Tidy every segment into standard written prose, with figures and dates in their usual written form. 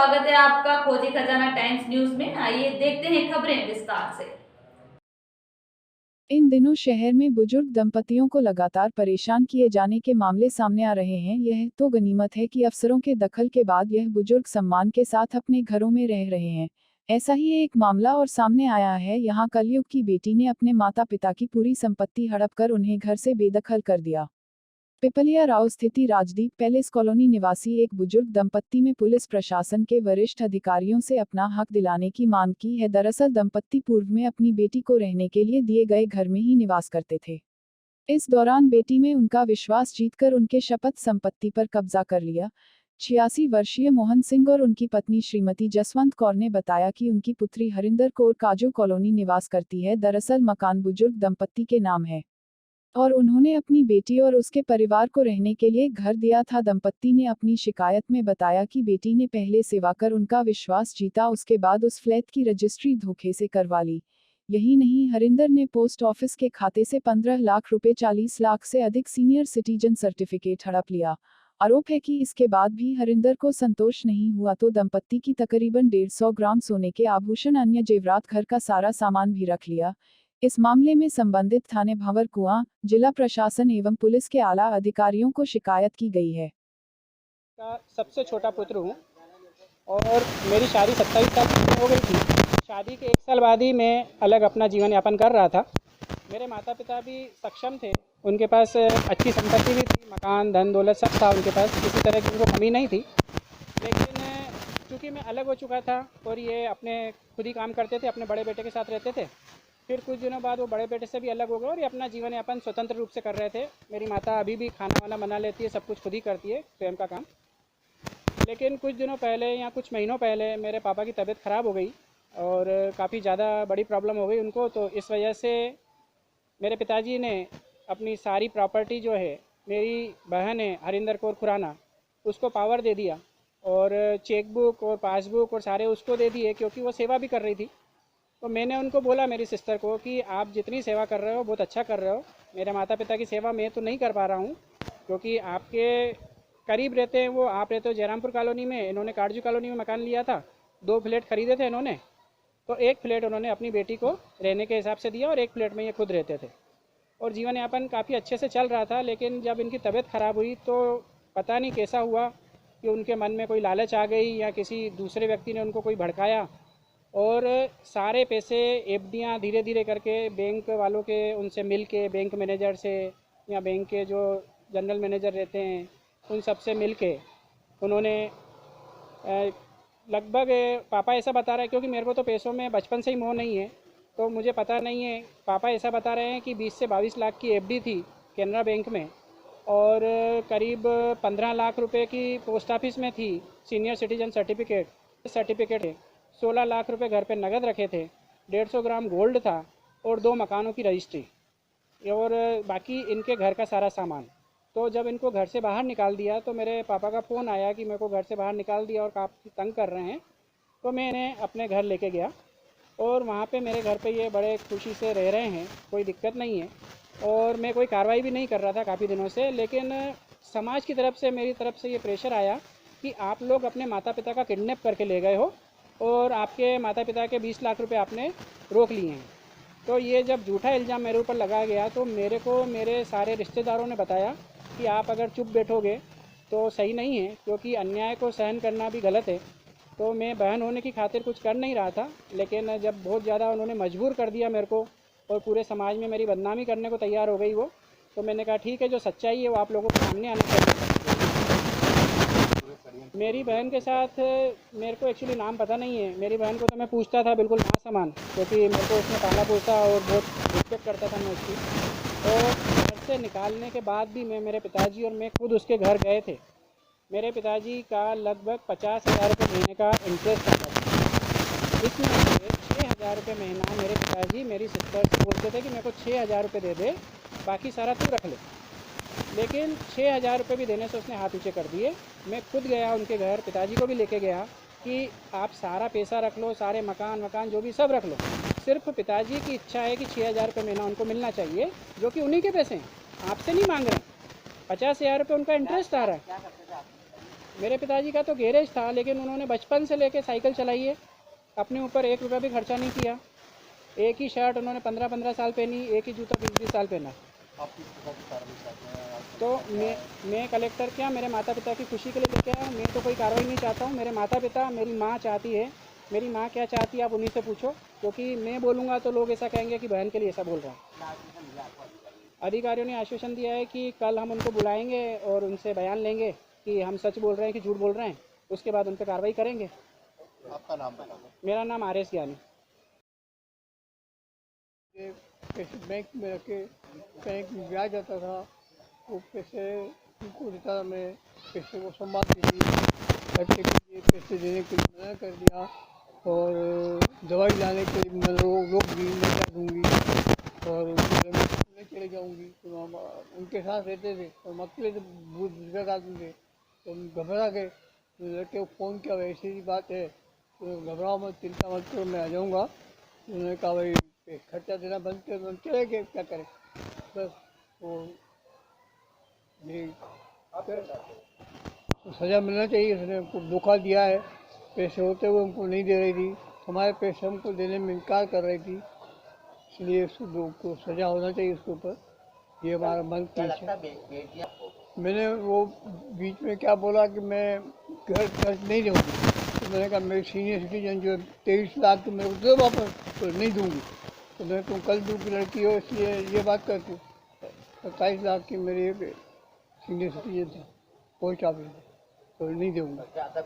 स्वागत है आपका खोजी खजाना टाइम्स न्यूज में। आइए देखते हैं खबरें विस्तार से। इन दिनों शहर में बुजुर्ग दंपतियों को लगातार परेशान किए जाने के मामले सामने आ रहे हैं। यह तो गनीमत है कि अफसरों के दखल के बाद यह बुजुर्ग सम्मान के साथ अपने घरों में रह रहे हैं। ऐसा ही एक मामला और सामने आया है। यहाँ कलयुग की बेटी ने अपने माता पिता की पूरी संपत्ति हड़प कर उन्हें घर से बेदखल कर दिया। पिपलिया राव स्थित राजदीप पैलेस कॉलोनी निवासी एक बुजुर्ग दंपत्ति में पुलिस प्रशासन के वरिष्ठ अधिकारियों से अपना हक दिलाने की मांग की है। दरअसल दंपत्ति पूर्व में अपनी बेटी को रहने के लिए दिए गए घर में ही निवास करते थे। इस दौरान बेटी में उनका विश्वास जीतकर उनके शपथ संपत्ति पर कब्जा कर लिया। 86 वर्षीय मोहन सिंह और उनकी पत्नी श्रीमती जसवंत कौर ने बताया कि उनकी पुत्री हरिंदर कौर काजू कॉलोनी निवास करती है। दरअसल मकान बुजुर्ग दंपत्ति के नाम है और उन्होंने अपनी बेटी और उसके परिवार को रहने के लिए घर दिया था। दंपत्ति ने अपनी शिकायत में बताया कि बेटी ने पहले सेवा कर उनका विश्वास जीता, उसके बाद उस फ्लैट की रजिस्ट्री धोखे से करवा ली। यही नहीं, हरिंदर ने पोस्ट ऑफिस के खाते से 15 लाख रुपए 40 लाख से अधिक सीनियर सिटीजन सर्टिफिकेट हड़प लिया। आरोप है कि इसके बाद भी हरिंदर को संतोष नहीं हुआ तो दंपत्ति की तकरीबन 150 ग्राम सोने के आभूषण, अन्य जेवरात, घर का सारा सामान भी रख लिया। इस मामले में संबंधित थाने भंवरकुआं, जिला प्रशासन एवं पुलिस के आला अधिकारियों को शिकायत की गई है। का सबसे छोटा पुत्र हूँ और मेरी शादी 27 साल पहले हो गई थी। शादी के 1 साल बाद ही मैं अलग अपना जीवन यापन कर रहा था। मेरे माता पिता भी सक्षम थे, उनके पास अच्छी संपत्ति भी थी, मकान, धन दौलत सब था उनके पास, किसी तरह की उनको कमी नहीं थी। लेकिन चूँकि मैं अलग हो चुका था और ये अपने खुद ही काम करते थे, अपने बड़े बेटे के साथ रहते थे। फिर कुछ दिनों बाद वो बड़े बेटे से भी अलग हो गए और ये अपना जीवन यापन स्वतंत्र रूप से कर रहे थे। मेरी माता अभी भी खाना वाना बना लेती है, सब कुछ खुद ही करती है, स्वयं का काम। लेकिन कुछ दिनों पहले या कुछ महीनों पहले मेरे पापा की तबीयत ख़राब हो गई और काफ़ी ज़्यादा बड़ी प्रॉब्लम हो गई उनको। तो इस वजह से मेरे पिताजी ने अपनी सारी प्रॉपर्टी जो है, मेरी बहन है हरिंदर कौर खुराना, उसको पावर दे दिया और चेकबुक और पासबुक और सारे उसको दे दिए, क्योंकि वो सेवा भी कर रही थी। तो मैंने उनको बोला, मेरी सिस्टर को, कि आप जितनी सेवा कर रहे हो बहुत अच्छा कर रहे हो। मेरे माता पिता की सेवा मैं तो नहीं कर पा रहा हूँ, क्योंकि आपके करीब रहते हैं वो। आप रहते हो जयरामपुर कॉलोनी में, इन्होंने काटजू कॉलोनी में मकान लिया था। 2 फ्लैट खरीदे थे इन्होंने, तो 1 फ्लैट उन्होंने अपनी बेटी को रहने के हिसाब से दिया और 1 फ्लैट में ये खुद रहते थे और जीवन यापन काफ़ी अच्छे से चल रहा था। लेकिन जब इनकी तबीयत ख़राब हुई तो पता नहीं कैसा हुआ कि उनके मन में कोई लालच आ गई या किसी दूसरे व्यक्ति ने उनको कोई भड़काया और सारे पैसे, एफडियाँ धीरे धीरे करके बैंक वालों के उनसे मिल के, बैंक मैनेजर से या बैंक के जो जनरल मैनेजर रहते हैं उन सब से मिल के उन्होंने लगभग, पापा ऐसा बता रहे हैं, क्योंकि मेरे को तो पैसों में बचपन से ही मोह नहीं है तो मुझे पता नहीं है, पापा ऐसा बता रहे हैं कि 20 से 22 लाख की एफडी थी कैनरा बैंक में और करीब 15 लाख रुपए की पोस्ट ऑफिस में थी सीनियर सिटीजन सर्टिफिकेट है। 16 लाख रुपए घर पे नगद रखे थे, 150 ग्राम गोल्ड था और 2 मकानों की रजिस्ट्री और बाकी इनके घर का सारा सामान। तो जब इनको घर से बाहर निकाल दिया तो मेरे पापा का फ़ोन आया कि मेरे को घर से बाहर निकाल दिया और काफ़ी तंग कर रहे हैं। तो मैं इन्हें अपने घर लेके गया और वहाँ पे मेरे घर पे ये बड़े खुशी से रह रहे हैं, कोई दिक्कत नहीं है और मैं कोई कार्रवाई भी नहीं कर रहा था काफ़ी दिनों से। लेकिन समाज की तरफ से, मेरी तरफ से ये प्रेशर आया कि आप लोग अपने माता पिता का किडनैप करके ले गए हो और आपके माता पिता के 20 लाख रुपए आपने रोक लिए हैं। तो ये जब झूठा इल्ज़ाम मेरे ऊपर लगाया गया तो मेरे को मेरे सारे रिश्तेदारों ने बताया कि आप अगर चुप बैठोगे तो सही नहीं है, क्योंकि अन्याय को सहन करना भी गलत है। तो मैं बहन होने की खातिर कुछ कर नहीं रहा था, लेकिन जब बहुत ज़्यादा उन्होंने मजबूर कर दिया मेरे को और पूरे समाज में मेरी बदनामी करने को तैयार हो गई वो, तो मैंने कहा ठीक है, जो सच्चाई है वो आप लोगों के सामने आनी चाहिए। मेरी बहन के साथ मेरे को एक्चुअली नाम पता नहीं है। मेरी बहन को तो मैं पूछता था बिल्कुल माँ समान, क्योंकि मेरे को उसने पाला पोसा और बहुत रिस्पेक्ट करता था मैं उसकी। और घर से निकालने के बाद भी मेरे पिताजी और मैं खुद उसके घर गए थे। मेरे पिताजी का लगभग 50,000 रुपये महीने का इंटरेस्ट आता था। इसमें से 6,000 रुपये महीना मेरे पिताजी मेरी सिस्टर से बोलते थे कि मेरे को 6,000 रुपये दे दे, बाकी सारा तू रख ले। लेकिन 6,000 रुपये भी देने से उसने हाथ ऊँचे कर दिए। मैं खुद गया उनके घर, पिताजी को भी लेके गया कि आप सारा पैसा रख लो, सारे मकान जो भी सब रख लो, सिर्फ पिताजी की इच्छा है कि 6,000 रुपये महीना उनको मिलना चाहिए, जो कि उन्हीं के पैसे हैं, आपसे नहीं मांग रहे हैं। 50,000 रुपये उनका इंटरेस्ट आ रहा है। मेरे पिताजी का तो गैरेज था, लेकिन उन्होंने बचपन से लेके साइकिल चलाई है, अपने ऊपर 1 रुपया भी खर्चा नहीं किया। एक ही शर्ट उन्होंने 15-15 साल पहनी, एक ही जूता 20-20 साल पहना। तो मैं कलेक्टर क्या मेरे माता पिता की खुशी के लिए लेके आया हूँ। मैं तो कोई कार्रवाई नहीं चाहता हूँ। मेरे माता पिता, मेरी माँ चाहती है। मेरी माँ क्या चाहती है आप उन्हीं से पूछो, क्योंकि मैं बोलूँगा तो लोग ऐसा कहेंगे कि बहन के लिए ऐसा बोल रहा है। अधिकारियों ने आश्वासन दिया है कि कल हम उनको बुलाएंगे और उनसे बयान लेंगे कि हम सच बोल रहे हैं कि झूठ बोल रहे हैं। उसके बाद उन पर कार्रवाई करेंगे। आपका नाम बताओ। मेरा नाम आरएस ज्ञानी। पैसे बैंक में रखे, बैंक में ब्याज आता था, वो पैसे उनको देता था। मैं पैसे को संभालती थी, खर्चे के लिए पैसे देने के लिए मना कर दिया, और दवाई लाने के लिए मैं रोक दी, मैं क्या दूँगी, और मैं चले जाऊँगी। तो हम उनके साथ रहते थे, और हम अकेले तो बहुत बुजुर्ग आदमी थे, तो हम घबरा गए। तो लड़के को फ़ोन किया, ऐसी ही बात है, तो घबराओ मत, चिंता मत करो, मैं आ जाऊँगा। उन्होंने कहा भाई खर्चा देना बंद कर, हम चले गए, क्या करें। बस वो यही तो सज़ा मिलना चाहिए। उसने हमको धोखा दिया है, पैसे होते हुए हमको नहीं दे रही थी, हमारे पैसे हमको देने में इनकार कर रही थी, इसलिए उसको सज़ा होना चाहिए उसके ऊपर। ये हमारा मन की इच्छा है। मैंने वो बीच में क्या बोला कि मैं घर खर्च नहीं दूँगी, तो मैंने कहा मेरी सीनियर सिटीजन जो 23 लाख तो मेरे को दो वापस, तो नहीं दूँगी। तो मैं तुम कल दूँ की लड़की हो, इसलिए ये बात करती हूँ। 27 लाख की मेरी एक सीनियर सिटीजन था पोस्ट ऑफिस में, तो नहीं दूँगा।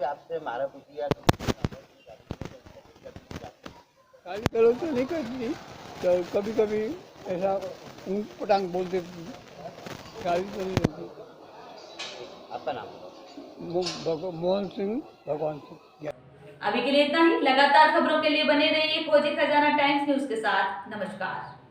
आपसे मारा पूछिए गाली गलौज तो नहीं करती थी, तो कभी कभी ऐसा ऊँट पटांग बोल देती थी, गाली तो नहीं देती। आपका नाम। मोहन सिंह भगवान सिंह। अभी के लिए इतना ही। लगातार खबरों के लिए बने रहिए खोजे खजाना टाइम्स न्यूज के साथ। नमस्कार।